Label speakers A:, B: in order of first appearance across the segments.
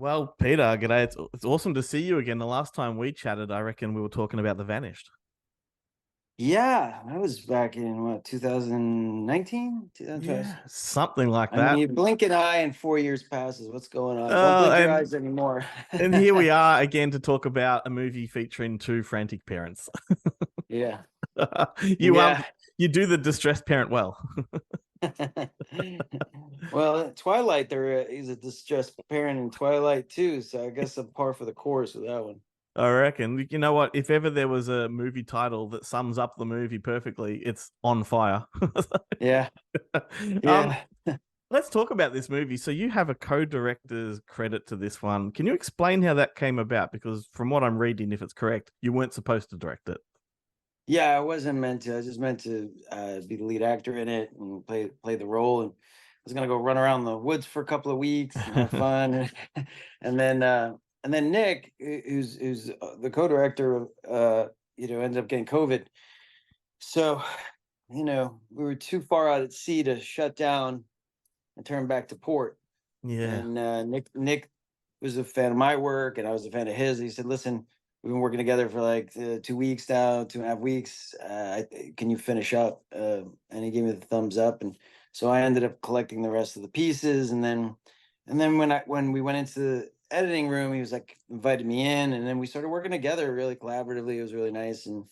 A: Well, Peter, g'day. It's awesome to see you again. The last time we chatted, I reckon we were talking about The Vanished.
B: Yeah, that was back in what, 2019, 2020.
A: Yeah, something like
B: I mean,
A: that.
B: you blink an eye and 4 years passes. What's going on? Don't blink your
A: And
B: eyes anymore.
A: and here we are again to talk about a movie featuring two frantic parents.
B: Yeah.
A: you
B: Yeah.
A: you do the distressed parent well.
B: Well, Twilight, he's a distressed parent in Twilight too, so I guess I'm par for the course with that one.
A: I reckon. You know what? If ever there was a movie title that sums up the movie perfectly, it's On Fire.
B: Yeah.
A: um,
B: Yeah.
A: Let's talk about this movie. So you have a co-director's credit to this one. Can you explain how that came about? Because from what I'm reading, if it's correct, you weren't supposed to direct it.
B: Yeah, I wasn't meant to. I was just meant to be the lead actor in it and play the role. And I was gonna go run around the woods for a couple of weeks and have fun. and then and then Nick, who's the co-director, ended up getting COVID. So, we were too far out at sea to shut down and turn back to port.
A: Yeah.
B: And Nick was a fan of my work, and I was a fan of his. He said, "Listen, we've been working together for like 2 weeks now, 2.5 weeks. Can you finish up?" And he gave me the thumbs up, and so I ended up collecting the rest of the pieces. And then when we went into the editing room, he was like invited me in, and then we started working together really collaboratively. It was really nice, and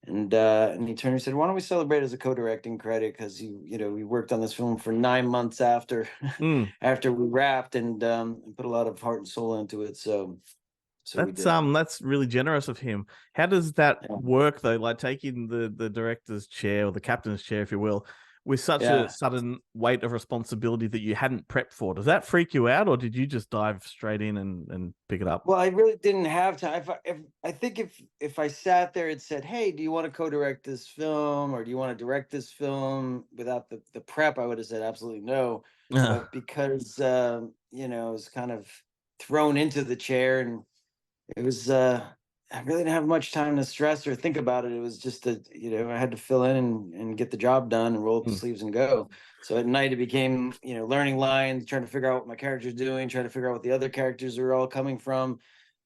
B: he turned and said, "Why don't we celebrate as a co-directing credit? Because we worked on this film for 9 months after
A: Mm.
B: after we wrapped, and put a lot of heart and soul into it. So we did."
A: That's really generous of him. How does that
B: Yeah.
A: work though? Like taking the director's chair or the captain's chair, if you will, with such a
B: Yeah.
A: sudden weight of responsibility that you hadn't prepped for. Does that freak you out, or did you just dive straight in and pick it up?
B: Well, I really didn't have time. If I sat there and said, "Hey, do you want to co-direct this film, or do you want to direct this film?" without the prep, I would have said absolutely no. But because I was kind of thrown into the chair, and it was I really didn't have much time to stress or think about it. It was just I had to fill in and get the job done and roll up the
A: Mm.
B: sleeves and go. So at night it became, learning lines, trying to figure out what my character's doing, trying to figure out what the other characters are all coming from,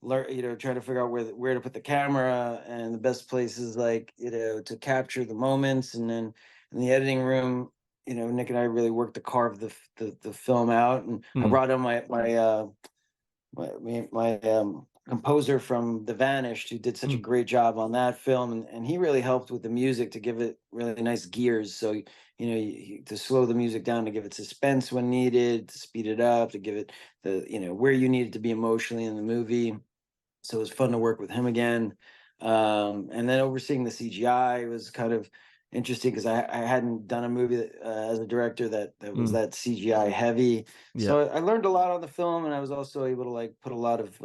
B: trying to figure out where to put the camera and the best places, like, to capture the moments. And then in the editing room, Nick and I really worked to carve the film out. And I
A: Mm.
B: brought in my composer from The Vanished, who did such a
A: Mm.
B: great job on that film, and he really helped with the music to give it really nice gears. So to slow the music down, to give it suspense when needed, to speed it up, to give it the where you need it to be emotionally in the movie. So it was fun to work with him again. And then overseeing the CGI was kind of interesting because I hadn't done a movie as a director that was
A: Mm.
B: that CGI heavy.
A: Yeah.
B: So I learned a lot on the film, and I was also able to like put a lot of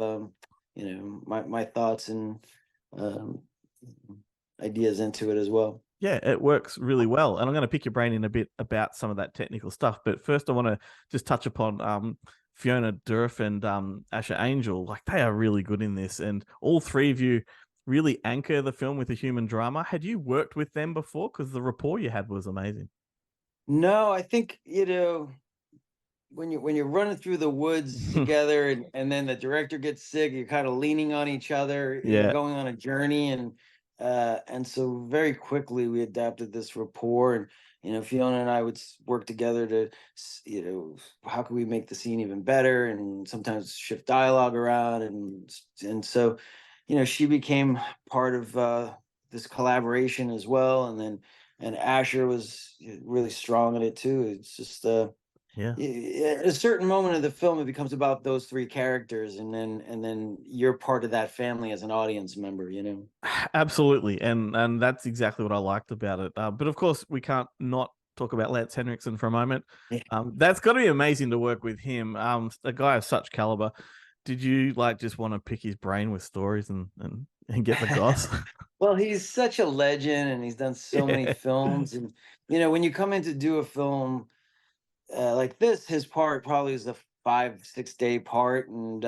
B: my thoughts and um, ideas into it as well.
A: Yeah, it works really well. And I'm going to pick your brain in a bit about some of that technical stuff. But first, I want to just touch upon Fiona Durf and Asher Angel. Like, they are really good in this. And all three of you really anchor the film with a human drama. Had you worked with them before? Because the rapport you had was amazing.
B: No, I think when you're running through the woods together, and then the director gets sick, you're kind of leaning on each other, you're
A: Yeah.
B: going on a journey. And so very quickly we adapted this rapport. And Fiona and I would work together to how can we make the scene even better, and sometimes shift dialogue around. And so she became part of this collaboration as well. And Asher was really strong in it too. It's just
A: Yeah.
B: at a certain moment of the film, it becomes about those three characters, and then you're part of that family as an audience member.
A: Absolutely. And that's exactly what I liked about it. But of course, we can't not talk about Lance Henriksen for a moment.
B: Yeah.
A: That's got to be amazing to work with him. A guy of such caliber. Did you like just want to pick his brain with stories and get the goss?
B: Well, he's such a legend, and he's done so many
A: Yeah.
B: films. And when you come in to do a film like this, his part probably is a 5-6 day part. And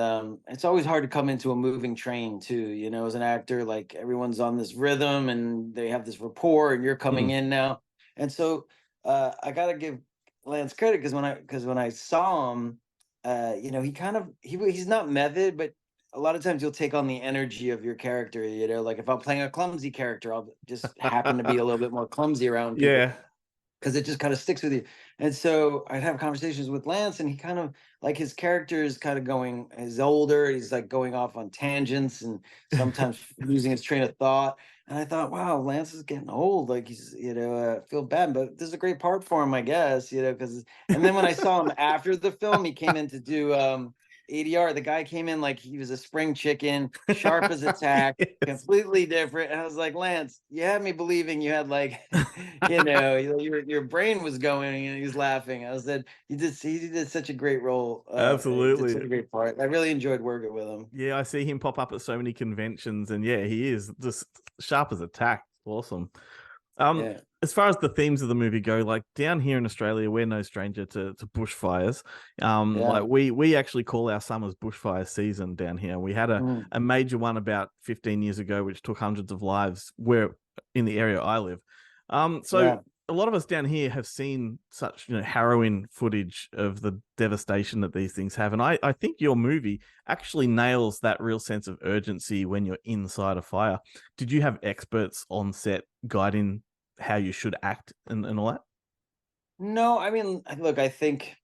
B: it's always hard to come into a moving train too, as an actor. Like, everyone's on this rhythm and they have this rapport, and you're coming
A: Mm.
B: in now. And so I gotta give Lance credit, because when I saw him, you know, he's not method, but a lot of times you'll take on the energy of your character. You know, like if I'm playing a clumsy character, I'll just happen to be a little bit more clumsy around people
A: Yeah.
B: because it just kind of sticks with you. And so I'd have conversations with Lance, and he kind of like his character is kind of going, he's older, he's like going off on tangents and sometimes losing his train of thought. And I thought, wow, Lance is getting old. Like he's, you know, feel bad, but this is a great part for him, I guess, you know, because, and then when I saw him after the film, he came in to do ADR. The guy came in like he was a spring chicken, sharp as a tack,
A: Yes.
B: completely different. And I was like, Lance, you had me believing you had like, you know, your brain was going, and he was laughing. I said, he did such a great role. He did such
A: Absolutely.
B: a great part. I really enjoyed working with him.
A: Yeah, I see him pop up at so many conventions, and yeah, he is just sharp as a tack. Awesome.
B: Yeah,
A: As far as the themes of the movie go, like down here in Australia, we're no stranger to bushfires.
B: yeah.
A: Like we actually call our summers bushfire season down here. We had
B: Mm,
A: a major one about 15 years ago, which took hundreds of lives where in the area I live. So
B: yeah.
A: a lot of us down here have seen such, you know, harrowing footage of the devastation that these things have. And I think your movie actually nails that real sense of urgency when you're inside a fire. Did you have experts on set guiding how you should act and all that?
B: No, I mean, look, I think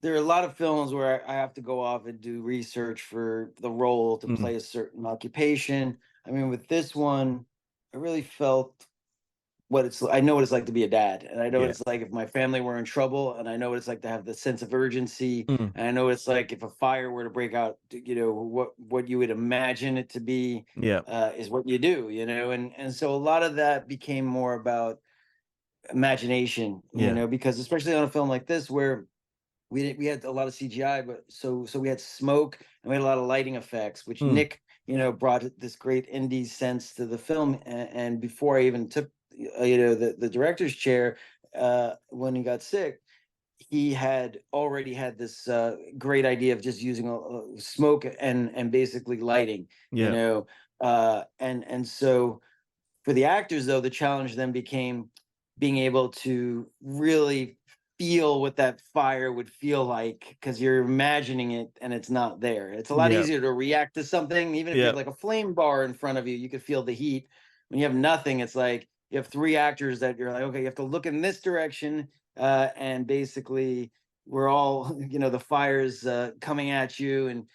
B: there are a lot of films where I have to go off and do research for the role to
A: Mm,
B: play a certain occupation. I mean, with this one, I really felt I know what it's like to be a dad, and I know what
A: yeah.
B: it's like if my family were in trouble, and I know what it's like to have the sense of urgency,
A: Mm,
B: and I know what it's like if a fire were to break out. You know what you would imagine it to be
A: yeah.
B: is what you do. You know, and so a lot of that became more about imagination. You
A: Yeah.
B: know, because especially on a film like this where we had a lot of CGI, but so we had smoke and we had a lot of lighting effects, which
A: Mm,
B: Nick, you know, brought this great indie sense to the film. And before I even took, you know, the director's chair, when he got sick, he had already had this great idea of just using smoke and basically lighting, you
A: yeah.
B: know, and so for the actors, though, the challenge then became being able to really feel what that fire would feel like because you're imagining it and it's not there. It's a lot
A: Yeah.
B: easier to react to something, even if you have
A: Yeah.
B: like a flame bar in front of you, you could feel the heat. When you have nothing, it's like you have three actors that you're like, okay, you have to look in this direction, and basically we're all, you know, the fire's coming at you, and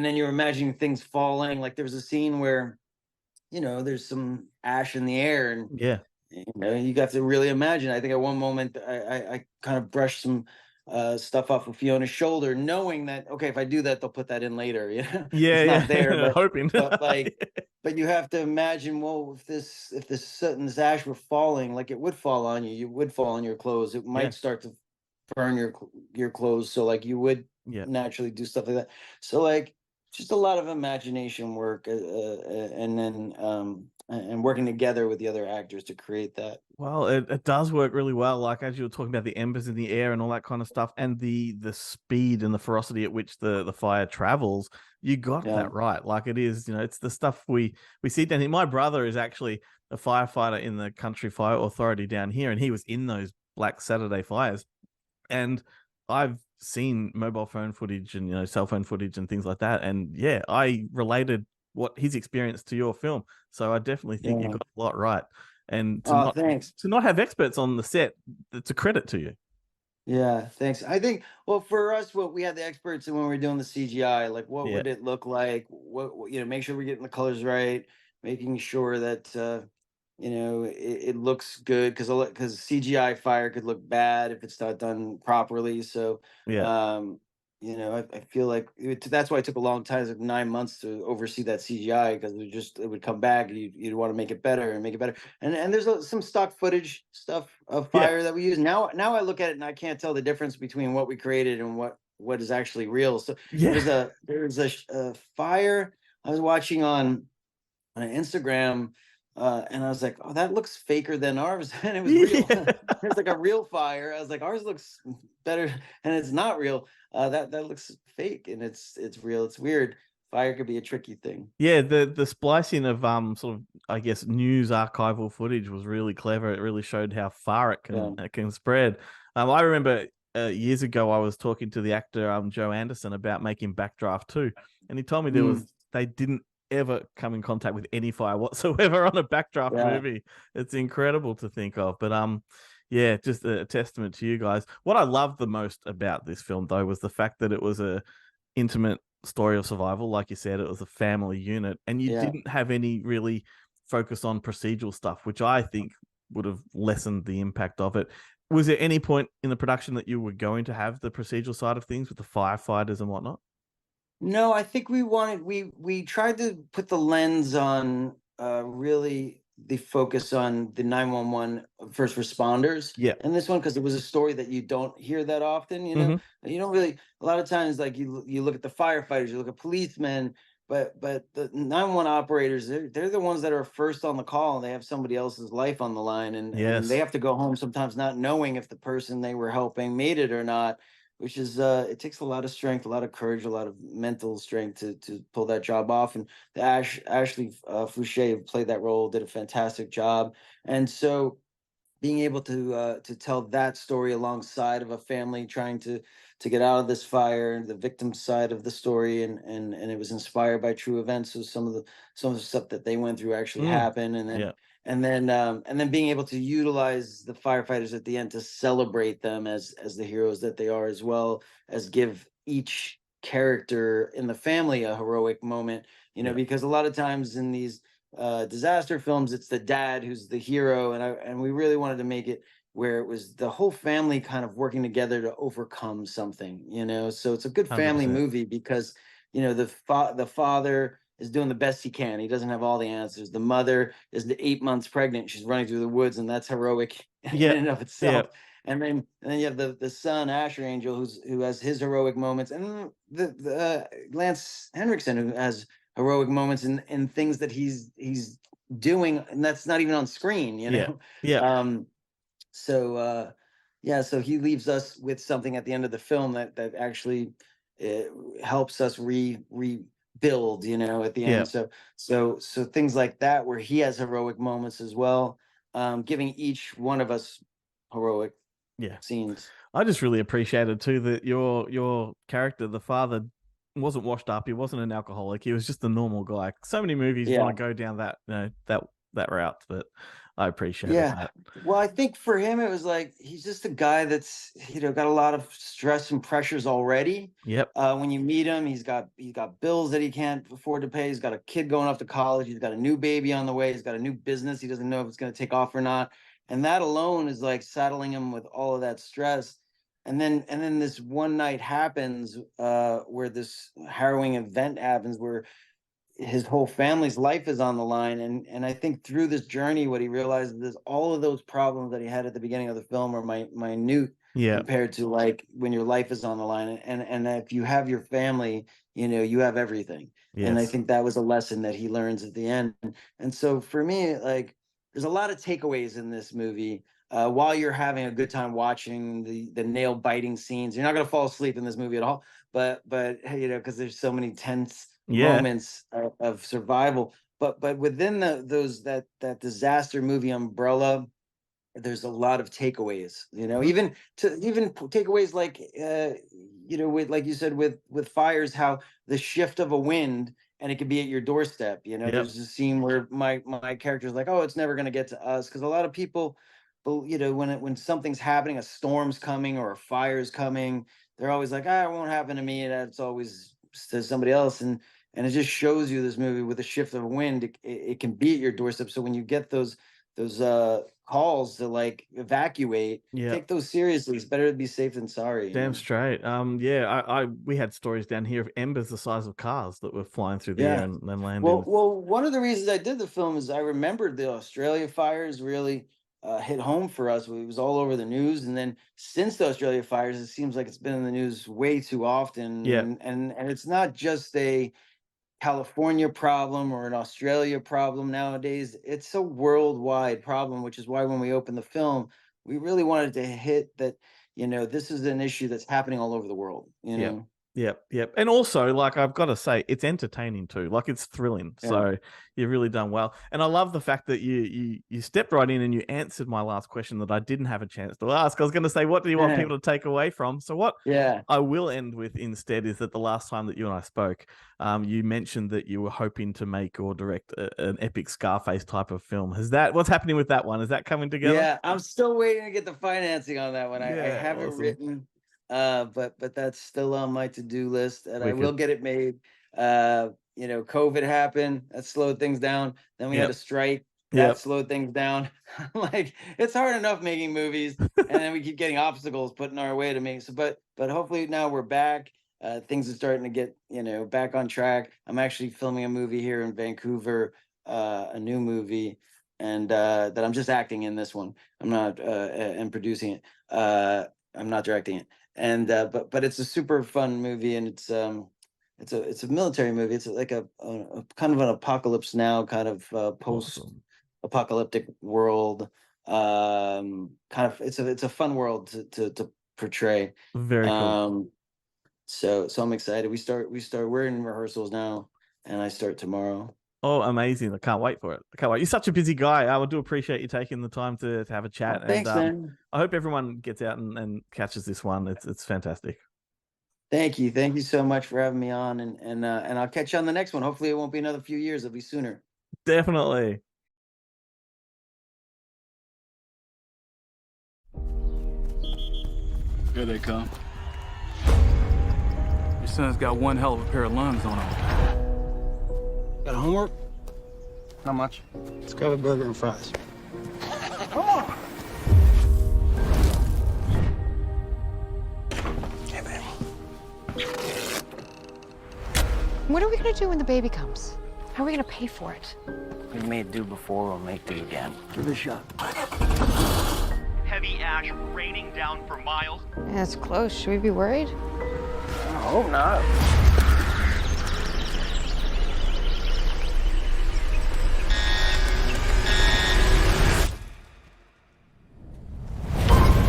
B: then you're imagining things falling. Like there was a scene where, you know, there's some ash in the air, and
A: Yeah.
B: you know, you got to really imagine. I think at one moment I kind of brushed some stuff off of Fiona's shoulder, knowing that okay, if I do that, they'll put that in later. You know,
A: Yeah.
B: it's not there,
A: Yeah. Hoping.
B: but like, but you have to imagine. Well, if this ash were falling, like it would fall on you, you would fall on your clothes. It
A: Yeah.
B: might start to burn your clothes, so like you would
A: Yeah.
B: naturally do stuff like that. So like just a lot of imagination work, and then and working together with the other actors to create that.
A: Well, it does work really well. Like as you were talking about the embers in the air and all that kind of stuff, and the speed and the ferocity at which the fire travels, you got
B: Yeah.
A: that right. Like it is, you know, it's the stuff we see down here. My brother is actually a firefighter in the Country Fire Authority down here, and he was in those Black Saturday fires. And I've seen mobile phone footage and, you know, cell phone footage and things like that. And yeah, I related what his experience to your film. So I definitely think you
B: Yeah.
A: got a lot right. And
B: Oh, thanks.
A: to not have experts on the set, it's a credit to you.
B: Yeah, thanks. I think, well, for us, what we had the experts in when we were doing the CGI, like what
A: Yeah.
B: would it look like? You know, make sure we're getting the colors right, making sure that you know, it looks good because CGI fire could look bad if it's not done properly. So,
A: Yeah.
B: um, you know, I feel like that's why it took a long time, like 9 months to oversee that CGI because it would come back and you'd want to make it better and make it better. And there's some stock footage stuff of
A: Yeah.
B: fire that we use now. I look at it and I can't tell the difference between what we created and what is actually real. So
A: Yeah.
B: a fire I was watching on Instagram, and I was like, "Oh, that looks faker than ours," and it was real.
A: Yeah.
B: It's like a real fire. I was like, "Ours looks better," and it's not real. That looks fake, and it's real. It's weird. Fire could be a tricky thing.
A: Yeah, the splicing of sort of, I guess, news archival footage was really clever. It really showed how far
B: Yeah.
A: it can spread. I remember years ago, I was talking to the actor Joe Anderson about making Backdraft 2, and he told me
B: Mm,
A: they didn't ever come in contact with any fire whatsoever on a Backdraft
B: yeah,
A: movie. It's incredible to think of, but yeah, just a testament to you guys. What I loved the most about this film, though, was the fact that it was a intimate story of survival. Like you said, it was a family unit, and you
B: yeah.
A: didn't have any really focus on procedural stuff, which I think would have lessened the impact of it. Was there any point in the production that you were going to have the procedural side of things with the firefighters and whatnot?
B: No, I think we tried to put the lens on really the focus on the 911 first responders
A: Yeah.
B: in this one because it was a story that you don't hear that often, you know.
A: Hmm.
B: You don't really a lot of times like you look at the firefighters, you look at policemen, but the 911 operators they're the ones that are first on the call and they have somebody else's life on the line and they
A: Yes.
B: have to go home sometimes not knowing if the person they were helping made it or not, which is it takes a lot of strength, a lot of courage, a lot of mental strength to pull that job off. And the Ashley Fouché who played that role did a fantastic job. And so being able to tell that story alongside of a family trying to get out of this fire, the victim side of the story, and it was inspired by true events. So some of the stuff that they went through actually
A: Mm.
B: happened,
A: Yeah.
B: and then being able to utilize the firefighters at the end to celebrate them as the heroes that they are, as well as give each character in the family a heroic moment. You know,
A: Yeah.
B: because a lot of times in these disaster films, it's the dad who's the hero, and we really wanted to make it where it was the whole family kind of working together to overcome something, you know. So it's a good family
A: 100%.
B: movie because you know the father is doing the best he can. He doesn't have all the answers. The mother is the 8 months pregnant. She's running through the woods, and that's heroic in
A: Yeah.
B: and of
A: Yeah.
B: itself. And then you have the son Asher Angel who has his heroic moments, and the Lance Henriksen who has heroic moments and things that he's doing and that's not even on screen, you
A: Yeah.
B: know.
A: Yeah.
B: um so yeah, so he leaves us with something at the end of the film that actually uh, helps us rebuild, you know, at the
A: Yeah.
B: end. So things like that where he has heroic moments as well, giving each one of us heroic
A: Yeah.
B: scenes.
A: I just really appreciated too that your character, the father, wasn't washed up. He wasn't an alcoholic. He was just a normal guy. So many movies want to
B: Yeah.
A: go down that that route, but I appreciated
B: Yeah.
A: that.
B: Well, I think for him, it was like he's just a guy that's, you know, got a lot of stress and pressures already.
A: Yep.
B: When you meet him, he's got bills that he can't afford to pay. He's got a kid going off to college. He's got a new baby on the way. He's got a new business. He doesn't know if it's going to take off or not. And that alone is like saddling him with all of that stress. And then this one night happens where this harrowing event happens where his whole family's life is on the line, and I think through this journey what he realizes is all of those problems that he had at the beginning of the film are minute
A: Yeah.
B: compared to like when your life is on the line, and if you have your family, you know, you have everything. And I
A: Yes.
B: think that was a lesson that he learns at the end. And so for me, like, there's a lot of takeaways in this movie. While you're having a good time watching the nail biting scenes, you're not going to fall asleep in this movie at all, but you know, because there's so many tense
A: Yeah.
B: moments of survival. But within those that disaster movie umbrella, there's a lot of takeaways. You know,
A: Mhm.
B: even takeaways like you know, with like you said with fires, how the shift of a wind and it could be at your doorstep. You know,
A: Yep.
B: there's a scene where my character's like, oh, it's never going to get to us, because a lot of people, you know, when something's happening, a storm's coming or a fire's coming, they're always like, ah, it won't happen to me. That's always to somebody else. And it just shows you this movie with a shift of wind, it can be at your doorstep. So when you get those calls to like evacuate,
A: Yep.
B: take those seriously. It's better to be safe than sorry, you
A: Damn
B: know.
A: straight. Yeah, I we had stories down here of embers the size of cars that were flying through the air
B: Yeah.
A: and landing.
B: Well, one of the reasons I did the film is I remembered the Australia fires really hit home for us. It was all over the news, and then since the Australia fires, it seems like it's been in the news way too often.
A: Yeah.
B: And it's not just a California problem or an Australia problem nowadays. It's a worldwide problem, which is why when we opened the film, we really wanted to hit that, you know, this is an issue that's happening all over the world, you
A: Yeah.
B: know.
A: Yep. And also, like, I've got to say, it's entertaining too. Like, it's thrilling.
B: Yeah.
A: So you've really done well. And I love the fact that you stepped right in and you answered my last question that I didn't have a chance to ask. I was going to say, what do you want people to take away from? So what
B: Yeah.
A: I will end with instead is that the last time that you and I spoke, you mentioned that you were hoping to make or direct an epic Scarface type of film. What's happening with that one? Is that coming together?
B: Yeah, I'm still waiting to get the financing on that one. I
A: Yeah,
B: have it
A: awesome.
B: written, but that's still on my to-do list, and I will
A: Wicked.
B: get it made. COVID happened, that slowed things down. Then we had a
A: Yep.
B: strike, that
A: Yep.
B: slowed things down. Like, it's hard enough making movies, and then we keep getting obstacles put in our way to make. So, but hopefully now we're back. Things are starting to get back on track. I'm actually filming a movie here in Vancouver, a new movie, and that I'm just acting in this one. I'm not and producing it. I'm not directing it. And but it's a super fun movie, and it's a military movie. It's like a kind of an apocalypse now, kind of post
A: Awesome.
B: apocalyptic world. Kind of it's a fun world to portray.
A: Very cool.
B: So I'm excited. We're in rehearsals now, and I start tomorrow.
A: Oh, amazing. I can't wait for it. I can't wait. You're such a busy guy. I do appreciate you taking the time to have a chat.
B: Thanks,
A: And
B: man.
A: I hope everyone gets out and catches this one. It's fantastic.
B: Thank you. Thank you so much for having me on, and I'll catch you on the next one. Hopefully it won't be another few years, it'll be sooner.
A: Definitely.
C: Here they come. Your son's got one hell of a pair of lungs on him.
B: Got homework? How much? Let's grab a burger and fries. Come on. Hey, baby.
D: What are we gonna do when the baby comes? How are we gonna pay for it?
B: We made do before, we'll make do again. Give it a shot.
E: Heavy ash raining down for miles.
D: Yeah, it's close. Should we be worried?
B: I hope not.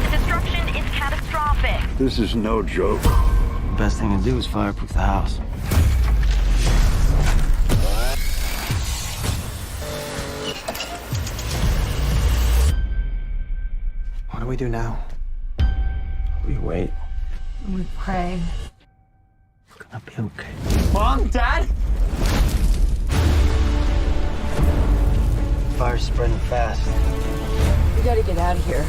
E: The destruction is catastrophic.
F: This is no joke.
B: The best thing to do is fireproof the house. What do we do now? We wait.
D: We pray.
B: It's gonna be okay. Mom, Dad? Fire's spreading fast.
D: We gotta get out of here.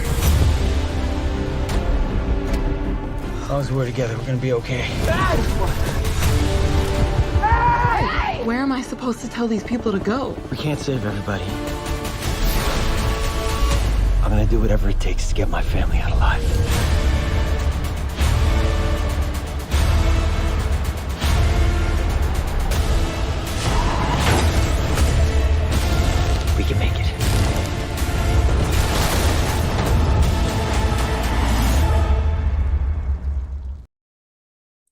B: As long as we're together, we're gonna be okay.
G: Where am I supposed to tell these people to go?
B: We can't save everybody. I'm gonna do whatever it takes to get my family out alive. We can make it.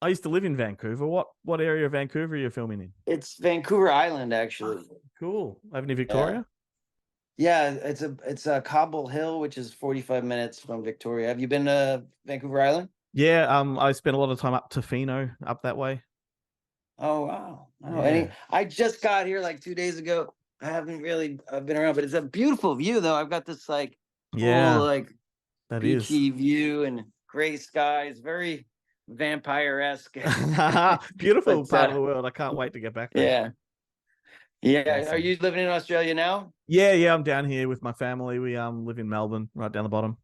A: I used to live in Vancouver. What area of Vancouver are you filming in?
B: It's Vancouver Island, actually.
A: Cool. Avenue Victoria?
B: Yeah, it's a Cobble Hill, which is 45 minutes from Victoria. Have you been to Vancouver Island?
A: Yeah, I spent a lot of time up Tofino, up that way.
B: Oh wow! Oh,
A: Yeah.
B: I just got here like 2 days ago. I haven't really been around, but it's a beautiful view, though. I've got this like
A: Yeah,
B: cool, like
A: that is.
B: beachy view and gray skies, very vampire-esque.
A: Beautiful
B: But,
A: part of the world. I can't wait to get back there.
B: Yeah.
A: Awesome.
B: Are you living in Australia now?
A: Yeah, I'm down here with my family. We live in Melbourne, right down the bottom.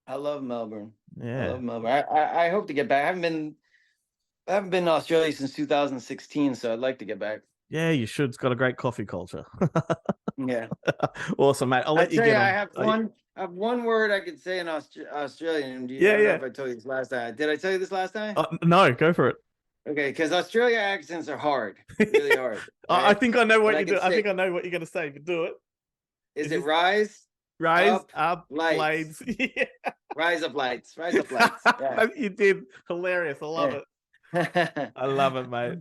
B: I love Melbourne. I
A: Yeah.
B: love Melbourne. I hope to get back. I haven't been to Australia since 2016, so I'd like to get back.
A: Yeah, you should. It's got a great coffee culture.
B: Yeah.
A: Awesome, mate. I'll
B: I
A: let you
B: tell
A: get
B: you,
A: on.
B: I have one word I could say in Australian. I
A: Yeah,
B: don't know
A: yeah.
B: if I told you this last time. Did I tell you this last time?
A: No, go for it.
B: Okay, because Australia accents are hard, really hard.
A: I
B: right?
A: think I know what
B: But I
A: you
B: can
A: do. I
B: say-
A: think I know what you're going to say, but do it.
B: Is
A: is
B: it
A: this-
B: rise?
A: Rise
B: Up,
A: up,
B: lights.
A: blades. Yeah.
B: Rise up lights. Rise up lights. Yeah.
A: You did. Hilarious. I love it. I love it, mate.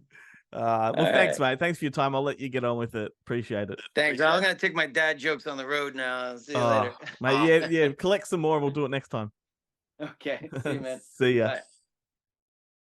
A: Well, thanks, mate. Thanks for your time. I'll let you get on with it. Appreciate it.
B: Thanks. I'm gonna take my dad jokes on the road now. See you later.
A: Mate, yeah. Collect some more and we'll do it next time.
B: Okay. See you, man.
A: See ya.
B: Bye.